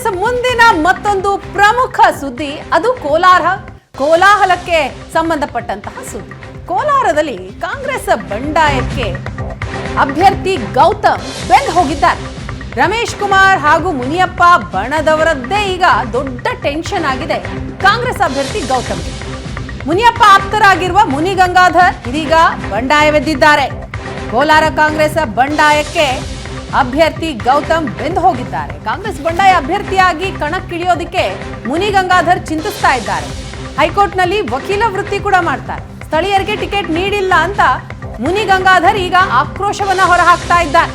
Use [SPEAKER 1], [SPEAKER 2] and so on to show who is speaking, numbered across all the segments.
[SPEAKER 1] ಕಾಂಗ್ರೆಸ್ ಮುಂದಿನ ಮತ್ತೊಂದು ಪ್ರಮುಖ ಸುದ್ದಿ ಅದು ಕೋಲಾಹಲಕ್ಕೆ ಸಂಬಂಧಪಟ್ಟಂತಹ ಸುದ್ದಿ. ಕೋಲಾರದಲ್ಲಿ ಕಾಂಗ್ರೆಸ್ ಬಂಡಾಯಕ್ಕೆ ಅಭ್ಯರ್ಥಿ ಗೌತಮ್ ಬೆಂದು ಹೋಗಿದ್ದಾರೆ. ರಮೇಶ್ ಕುಮಾರ್ ಹಾಗೂ ಮುನಿಯಪ್ಪ ಬಣದವರದ್ದೇ ಈಗ ದೊಡ್ಡ ಟೆನ್ಷನ್ ಆಗಿದೆ ಕಾಂಗ್ರೆಸ್ ಅಭ್ಯರ್ಥಿ ಗೌತಮ್. ಮುನಿಯಪ್ಪ ಆಪ್ತರಾಗಿರುವ ಮುನಿಗಂಗಾಧರ್ ಇದೀಗ ಬಂಡಾಯವೆದ್ದಿದ್ದಾರೆ. ಕೋಲಾರ ಕಾಂಗ್ರೆಸ್ ಬಂಡಾಯಕ್ಕೆ ಅಭ್ಯರ್ಥಿ ಗೌತಮ್ ಬೆಂದು ಹೋಗಿದ್ದಾರೆ. ಕಾಂಗ್ರೆಸ್ ಬಂಡಾಯ ಅಭ್ಯರ್ಥಿಯಾಗಿ ಕಣಕ್ಕಿಳಿಯೋದಕ್ಕೆ ಮುನಿಗಂಗಾಧರ್ ಚಿಂತಿಸ್ತಾ ಇದ್ದಾರೆ. ಹೈಕೋರ್ಟ್ನಲ್ಲಿ ವಕೀಲ ವೃತ್ತಿ ಕೂಡ ಮಾಡ್ತಾರೆ. ಸ್ಥಳೀಯರಿಗೆ ಟಿಕೆಟ್ ನೀಡಿಲ್ಲ ಅಂತ ಮುನಿಗಂಗಾಧರ್ ಈಗ ಆಕ್ರೋಶವನ್ನ ಹೊರಹಾಕ್ತಾ ಇದ್ದಾರೆ.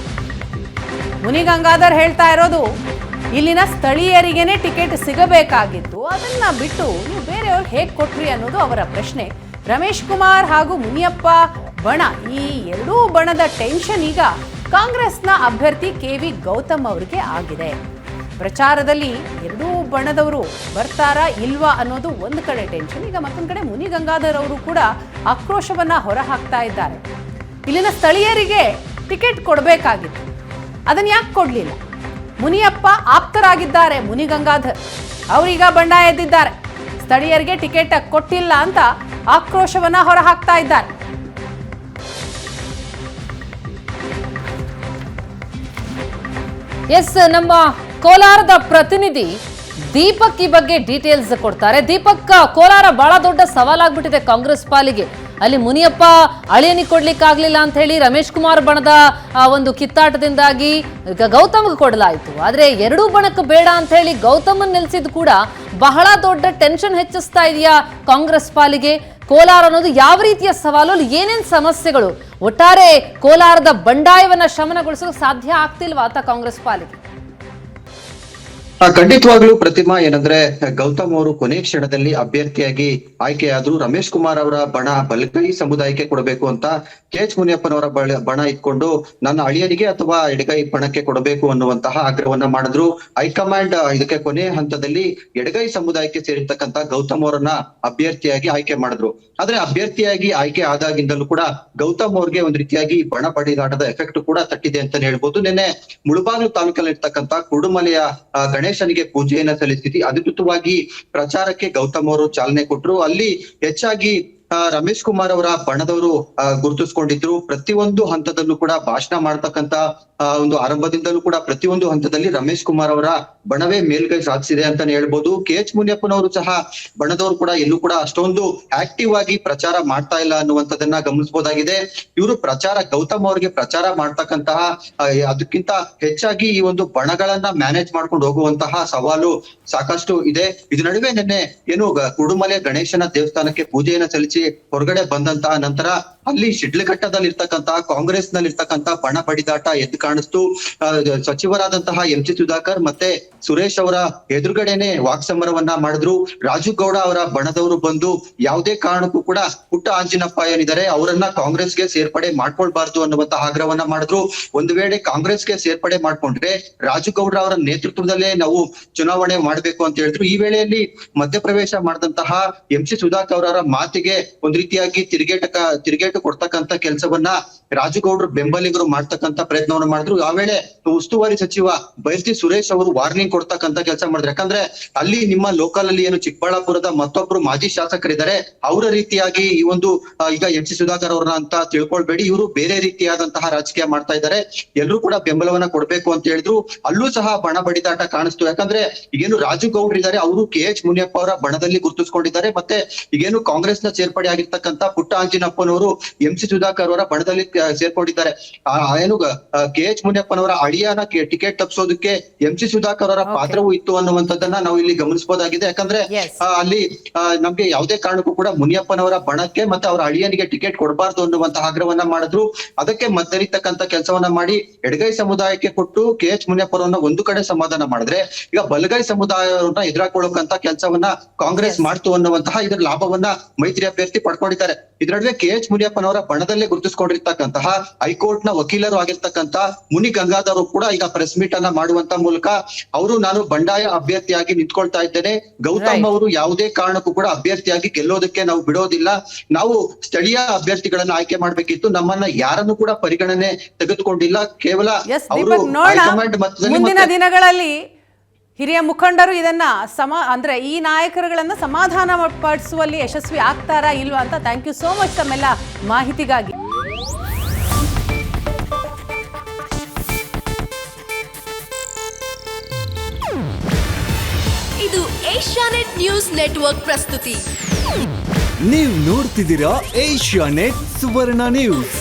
[SPEAKER 1] ಮುನಿಗಂಗಾಧರ್ ಹೇಳ್ತಾ ಇರೋದು, ಇಲ್ಲಿನ ಸ್ಥಳೀಯರಿಗೇನೆ ಟಿಕೆಟ್ ಸಿಗಬೇಕಾಗಿತ್ತು, ಅದನ್ನ ಬಿಟ್ಟು ನೀವು ಬೇರೆಯವ್ರು ಹೇಗೆ ಕೊಟ್ರಿ ಅನ್ನೋದು ಅವರ ಪ್ರಶ್ನೆ. ರಮೇಶ್ ಕುಮಾರ್ ಹಾಗೂ ಮುನಿಯಪ್ಪ ಬಣ, ಈ ಎರಡೂ ಬಣದ ಟೆನ್ಷನ್ ಈಗ ಕಾಂಗ್ರೆಸ್ನ ಅಭ್ಯರ್ಥಿ KV ಗೌತಮ್ ಅವರಿಗೆ ಆಗಿದೆ. ಪ್ರಚಾರದಲ್ಲಿ ಎರಡೂ ಬಣದವರು ಬರ್ತಾರಾ ಇಲ್ವಾ ಅನ್ನೋದು ಒಂದು ಕಡೆ ಟೆನ್ಷನ್. ಈಗ ಮತ್ತೊಂದು ಕಡೆ ಮುನಿಗಂಗಾಧರ್ ಅವರು ಕೂಡ ಆಕ್ರೋಶವನ್ನ ಹೊರಹಾಕ್ತಾ ಇದ್ದಾರೆ. ಇಲ್ಲಿನ ಸ್ಥಳೀಯರಿಗೆ ಟಿಕೆಟ್ ಕೊಡಬೇಕಾಗಿತ್ತು, ಅದನ್ನ ಯಾಕೆ ಕೊಡ್ಲಿಲ್ಲ? ಮುನಿಯಪ್ಪ ಆಪ್ತರಾಗಿದ್ದಾರೆ ಮುನಿಗಂಗಾಧರ್, ಅವರೀಗ ಬಂಡಾಯ ಎದ್ದಿದ್ದಾರೆ. ಸ್ಥಳೀಯರಿಗೆ ಟಿಕೆಟ್ ಕೊಟ್ಟಿಲ್ಲ ಅಂತ ಆಕ್ರೋಶವನ್ನ ಹೊರಹಾಕ್ತಾ ಇದ್ದಾರೆ.
[SPEAKER 2] ಎಸ್, ನಮ್ಮ ಕೋಲಾರದ ಪ್ರತಿನಿಧಿ ದೀಪಕ್ ಈ ಬಗ್ಗೆ ಡೀಟೇಲ್ಸ್ ಕೊಡ್ತಾರೆ. ದೀಪಕ್, ಕೋಲಾರ ಬಹಳ ದೊಡ್ಡ ಸವಾಲಾಗ್ಬಿಟ್ಟಿದೆ ಕಾಂಗ್ರೆಸ್ ಪಾಲಿಗೆ. ಅಲ್ಲಿ ಮುನಿಯಪ್ಪ ಅಳಿಯನಿಗೆ ಕೊಡ್ಲಿಕ್ಕಾಗ್ಲಿಲ್ಲ ಅಂತ ಹೇಳಿ ರಮೇಶ್ ಕುಮಾರ್ ಬಣದ ಒಂದು ಕಿತ್ತಾಟದಿಂದಾಗಿ ಈಗ ಗೌತಮ್ಗೆ ಕೊಡಲಾಯಿತು. ಆದ್ರೆ ಎರಡೂ ಬಣಕ್ಕೆ ಬೇಡ ಅಂತ ಹೇಳಿ ಗೌತಮನ್ ನಿಲ್ಸಿದ್ ಕೂಡ ಬಹಳ ದೊಡ್ಡ ಟೆನ್ಷನ್ ಹೆಚ್ಚಿಸ್ತಾ ಇದೆಯಾ ಕಾಂಗ್ರೆಸ್ ಪಾಲಿಗೆ? ಕೋಲಾರ ಅನ್ನೋದು ಯಾವ ರೀತಿಯ ಸವಾಲು, ಅಲ್ಲಿ ಏನೇನ್ ಸಮಸ್ಯೆಗಳು, ಒಟ್ಟಾರೆ ಕೋಲಾರದ ಬಂಡಾಯವನ್ನ ಶಮನಗೊಳಿಸಲು ಸಾಧ್ಯ ಆಗ್ತಿಲ್ವಾ ಅಂತ ಕಾಂಗ್ರೆಸ್ ಪಾಲಿಗೆ?
[SPEAKER 3] ಖಂಡಿತವಾಗ್ಲೂ ಪ್ರತಿಮಾ, ಏನಂದ್ರೆ ಗೌತಮ್ ಅವರು ಕೊನೆ ಕ್ಷಣದಲ್ಲಿ ಅಭ್ಯರ್ಥಿಯಾಗಿ ಆಯ್ಕೆಯಾದ್ರು. ರಮೇಶ್ ಕುಮಾರ್ ಅವರ ಬಣ ಬಲಗೈ ಸಮುದಾಯಕ್ಕೆ ಕೊಡಬೇಕು ಅಂತ KH ಮುನಿಯಪ್ಪನವರ ಬಣ ಇಟ್ಕೊಂಡು ನನ್ನ ಅಳಿಯನಿಗೆ ಅಥವಾ ಎಡಗೈ ಬಣಕ್ಕೆ ಕೊಡಬೇಕು ಅನ್ನುವಂತಹ ಆಗ್ರಹವನ್ನ ಮಾಡಿದ್ರು. ಹೈಕಮಾಂಡ್ ಇದಕ್ಕೆ ಕೊನೆ ಹಂತದಲ್ಲಿ ಎಡಗೈ ಸಮುದಾಯಕ್ಕೆ ಸೇರಿರ್ತಕ್ಕಂತ ಗೌತಮ್ ಅವರನ್ನ ಅಭ್ಯರ್ಥಿಯಾಗಿ ಆಯ್ಕೆ ಮಾಡಿದ್ರು. ಆದ್ರೆ ಅಭ್ಯರ್ಥಿಯಾಗಿ ಆಯ್ಕೆ ಆದಾಗಿಂದಲೂ ಕೂಡ ಗೌತಮ್ ಅವ್ರಿಗೆ ಒಂದ್ ರೀತಿಯಾಗಿ ಬಣ ಬಡಿದಾಟದ ಎಫೆಕ್ಟ್ ಕೂಡ ತಟ್ಟಿದೆ ಅಂತಾನೆ ಹೇಳ್ಬೋದು. ನಿನ್ನೆ ಮುಳಬಾಗಿಲು ತಾಲೂಕಲ್ಲಿ ಇರ್ತಕ್ಕಂತ ಕುರುಡುಮಲೆಯ ಗಣೇಶನಿಗೆ ಪೂಜೆಯನ್ನ ಸಲ್ಲಿಸಿದ್ವಿ. ಅಧಿಕೃತವಾಗಿ ಪ್ರಚಾರಕ್ಕೆ ಗೌತಮ್ ಅವರು ಚಾಲನೆ ಕೊಟ್ರು. ಅಲ್ಲಿ ಹೆಚ್ಚಾಗಿ ರಮೇಶ್ ಕುಮಾರ್ ಅವರ ಬಣದವರು ಗುರುತಿಸ್ಕೊಂಡಿದ್ರು. ಪ್ರತಿಯೊಂದು ಹಂತದಲ್ಲೂ ಕೂಡ ಭಾಷಣ ಮಾಡ್ತಕ್ಕಂತ ಒಂದು ಆರಂಭದಿಂದಲೂ ಕೂಡ ಪ್ರತಿಯೊಂದು ಹಂತದಲ್ಲಿ ರಮೇಶ್ ಕುಮಾರ್ ಅವರ ಬಣವೇ ಮೇಲ್ಗೈ ಸಾಧಿಸಿದೆ ಅಂತಾನೆ ಹೇಳ್ಬೋದು. KH ಮುನಿಯಪ್ಪನವರು ಸಹ ಬಣದವರು ಕೂಡ ಎಲ್ಲೂ ಕೂಡ ಅಷ್ಟೊಂದು ಆಕ್ಟಿವ್ ಆಗಿ ಪ್ರಚಾರ ಮಾಡ್ತಾ ಇಲ್ಲ ಅನ್ನುವಂಥದ್ದನ್ನ ಗಮನಿಸಬಹುದಾಗಿದೆ. ಇವರು ಗೌತಮ್ ಅವರಿಗೆ ಪ್ರಚಾರ ಮಾಡ್ತಕ್ಕಂತಹ ಅದಕ್ಕಿಂತ ಹೆಚ್ಚಾಗಿ ಈ ಒಂದು ಬಣಗಳನ್ನ ಮ್ಯಾನೇಜ್ ಮಾಡ್ಕೊಂಡು ಹೋಗುವಂತಹ ಸವಾಲು ಸಾಕಷ್ಟು ಇದೆ. ಇದ್ರ ನಡುವೆ ನಿನ್ನೆ ಏನು ಕುರುಡುಮಲೆ ಗಣೇಶನ ದೇವಸ್ಥಾನಕ್ಕೆ ಪೂಜೆಯನ್ನ ಸಲ್ಲಿಸಿ ಹೊರಗಡೆ ಬಂದಂತಹ ನಂತರ ಅಲ್ಲಿ ಶಿಡ್ಲಘಟ್ಟದಲ್ಲಿ ಇರ್ತಕ್ಕಂತಹ ಕಾಂಗ್ರೆಸ್ ನಲ್ಲಿ ಇರ್ತಕ್ಕಂತ ಬಣ ಬಡಿದಾಟ ಎದ್ದು ಕಾಣಿಸ್ತು. ಸಚಿವರಾದಂತಹ MC ಸುಧಾಕರ್ ಮತ್ತೆ ಸುರೇಶ್ ಅವರ ಎದುರುಗಡೆನೆ ವಾಕ್ಸಮರವನ್ನ ಮಾಡಿದ್ರು. ರಾಜು ಗೌಡ ಅವರ ಬಣದವರು ಬಂದು ಯಾವುದೇ ಕಾರಣಕ್ಕೂ ಕೂಡ ಪುಟ್ಟ ಆಂಜಿನಪ್ಪ ಏನಿದ್ದಾರೆ ಅವರನ್ನ ಕಾಂಗ್ರೆಸ್ಗೆ ಸೇರ್ಪಡೆ ಮಾಡ್ಕೊಳ್ಬಾರ್ದು ಅನ್ನುವಂತ ಆಗ್ರಹವನ್ನ ಮಾಡಿದ್ರು. ಒಂದು ವೇಳೆ ಕಾಂಗ್ರೆಸ್ಗೆ ಸೇರ್ಪಡೆ ಮಾಡ್ಕೊಂಡ್ರೆ ರಾಜು ಗೌಡ ಅವರ ನೇತೃತ್ವದಲ್ಲೇ ನಾವು ಚುನಾವಣೆ ಮಾಡ್ಬೇಕು ಅಂತ ಹೇಳಿದ್ರು. ಈ ವೇಳೆಯಲ್ಲಿ ಮಧ್ಯಪ್ರವೇಶ ಮಾಡಿದಂತಹ MC ಸುಧಾಕರ್ ಅವರ ಮಾತಿಗೆ ಒಂದ್ ರೀತಿಯಾಗಿ ತಿರುಗೇಟು ಕೊಡ್ತಕ್ಕಂತ ಕೆಲಸವನ್ನ ರಾಜುಗೌಡರು ಬೆಂಬಲಿಗರು ಮಾಡ್ತಕ್ಕಂತ ಪ್ರಯತ್ನವನ್ನ ಮಾಡಿದ್ರು. ಆ ವೇಳೆ ಉಸ್ತುವಾರಿ ಸಚಿವ ಬೈರ್ತಿ ಸುರೇಶ್ ಅವರು ವಾರ್ನಿಂಗ್ ಕೊಡ್ತಕ್ಕಂತ ಕೆಲಸ ಮಾಡಿದ್ರು. ಯಾಕಂದ್ರೆ ಅಲ್ಲಿ ನಿಮ್ಮ ಲೋಕಲ್ ಅಲ್ಲಿ ಏನು ಚಿಕ್ಕಬಳ್ಳಾಪುರದ ಮತ್ತೊಬ್ರು ಮಾಜಿ ಶಾಸಕರಿದ್ದಾರೆ, ಅವರ ರೀತಿಯಾಗಿ ಈ ಒಂದು ಈಗ MC ಸುಧಾಕರ್ ಅವ್ರನ್ನ ಅಂತ ತಿಳ್ಕೊಳ್ಬೇಡಿ, ಇವರು ಬೇರೆ ರೀತಿಯಾದಂತಹ ರಾಜಕೀಯ ಮಾಡ್ತಾ ಇದ್ದಾರೆ, ಎಲ್ಲರೂ ಕೂಡ ಬೆಂಬಲವನ್ನ ಕೊಡ್ಬೇಕು ಅಂತ ಹೇಳಿದ್ರು. ಅಲ್ಲೂ ಸಹ ಬಣ ಬಡಿದಾಟ ಕಾಣಿಸ್ತು. ಯಾಕಂದ್ರೆ ಈಗೇನು ರಾಜು ಗೌಡ್ರು ಇದ್ದಾರೆ, ಅವರು KH ಮುನಿಯಪ್ಪ ಅವರ ಬಣದಲ್ಲಿ ಗುರುತಿಸ್ಕೊಂಡಿದ್ದಾರೆ. ಮತ್ತೆ ಈಗೇನು ಕಾಂಗ್ರೆಸ್ ನ ಸೇರ್ಪಡೆ ಆಗಿರ್ತಕ್ಕಂತ ಪುಟ್ಟ ಆಂಜಿನಪ್ಪನವರು MC ಸುಧಾಕರ್ ಅವರ ಬಣದಲ್ಲಿ ಸೇರ್ಕೊಂಡಿದ್ದಾರೆ. ಏನು KH ಮುನಿಯಪ್ಪನವರ ಅಳಿಯನ ಟಿಕೆಟ್ ತಪ್ಪಿಸೋದಕ್ಕೆ MC ಸುಧಾಕರ್ ಅವರ ಪಾತ್ರವೂ ಇತ್ತು ಅನ್ನುವಂಥದ್ದನ್ನ ನಾವು ಇಲ್ಲಿ ಗಮನಿಸಬಹುದಾಗಿದೆ. ಯಾಕಂದ್ರೆ ಅಲ್ಲಿ ನಮ್ಗೆ ಯಾವುದೇ ಕಾರಣಕ್ಕೂ ಕೂಡ ಮುನಿಯಪ್ಪನವರ ಬಣಕ್ಕೆ ಮತ್ತೆ ಅವರ ಅಳಿಯನಿಗೆ ಟಿಕೆಟ್ ಕೊಡಬಾರ್ದು ಅನ್ನುವಂತ ಆಗ್ರಹವನ್ನ ಮಾಡಿದ್ರು. ಅದಕ್ಕೆ ಮದ್ದರಿತಕ್ಕಂತ ಕೆಲಸವನ್ನ ಮಾಡಿ ಎಡಗೈ ಸಮುದಾಯಕ್ಕೆ ಕೊಟ್ಟು KH ಮುನಿಯಪ್ಪನವರನ್ನ ಒಂದು ಕಡೆ ಸಮಾಧಾನ ಮಾಡಿದ್ರೆ, ಈಗ ಬಲಗೈ ಸಮುದಾಯವನ್ನ ಎದುರಾಕೊಳ್ಳೋಕಂತ ಕೆಲಸವನ್ನ ಕಾಂಗ್ರೆಸ್ ಮಾಡ್ತು ಅನ್ನುವಂತಹ ಇದರ ಲಾಭವನ್ನ ಮೈತ್ರಿ ಅಭ್ಯರ್ಥಿ ಪಡ್ಕೊಂಡಿದ್ದಾರೆ. ಇದ್ರ ನಡುವೆ KH ಮುನಿಯಪ್ಪನವರ ಬಣದಲ್ಲೇ ಗುರುತಿಸ್ಕೊಂಡಿರ್ತಕ್ಕಂತಹ ಹೈಕೋರ್ಟ್ ನ ವಕೀಲರು ಆಗಿರ್ತಕ್ಕಂತ ಮುನಿಗಂಗಾಧರ್ ಕೂಡ ಈಗ ಪ್ರೆಸ್ ಮೀಟ್ ಅನ್ನ ಮಾಡುವಂತ ಮೂಲಕ ಅವರು ನಾನು ಬಂಡಾಯ ಅಭ್ಯರ್ಥಿಯಾಗಿ ನಿಂತ್ಕೊಳ್ತಾ ಇದ್ದೇನೆ, ಗೌತಮ್ ಅವರು ಯಾವುದೇ ಕಾರಣಕ್ಕೂ ಕೂಡ ಅಭ್ಯರ್ಥಿಯಾಗಿ ಗೆಲ್ಲೋದಕ್ಕೆ ನಾವು ಬಿಡೋದಿಲ್ಲ, ನಾವು ಸ್ಥಳೀಯ ಅಭ್ಯರ್ಥಿಗಳನ್ನ ಆಯ್ಕೆ ಮಾಡ್ಬೇಕಿತ್ತು, ನಮ್ಮನ್ನ ಯಾರನ್ನು ಕೂಡ ಪರಿಗಣನೆ ತೆಗೆದುಕೊಂಡಿಲ್ಲ, ಕೇವಲ ಅವರು
[SPEAKER 1] ಮುಂದಿನ ದಿನಗಳಲ್ಲಿ ಹಿರಿಯ ಮುಖಂಡರು ಇದನ್ನ ಅಂದ್ರೆ ಈ ನಾಯಕರುಗಳನ್ನ ಸಮಾಧಾನ ಪಡಿಸುವಲ್ಲಿ ಯಶಸ್ವಿ ಆಗ್ತಾರಾ ಇಲ್ವಾ ಅಂತ ಥ್ಯಾಂಕ್ ಯು ಸೋ ಮಚ್ ತಮ್ಮೆಲ್ಲ ಮಾಹಿತಿಗಾಗಿ.
[SPEAKER 4] ಇದು ಏಷ್ಯಾನೆಟ್ ನ್ಯೂಸ್ ನೆಟ್ವರ್ಕ್ ಪ್ರಸ್ತುತಿ.
[SPEAKER 5] ನೀವು ನೋಡ್ತಿದ್ದೀರಾ ಏಷ್ಯಾನೆಟ್ ಸುವರ್ಣ ನ್ಯೂಸ್.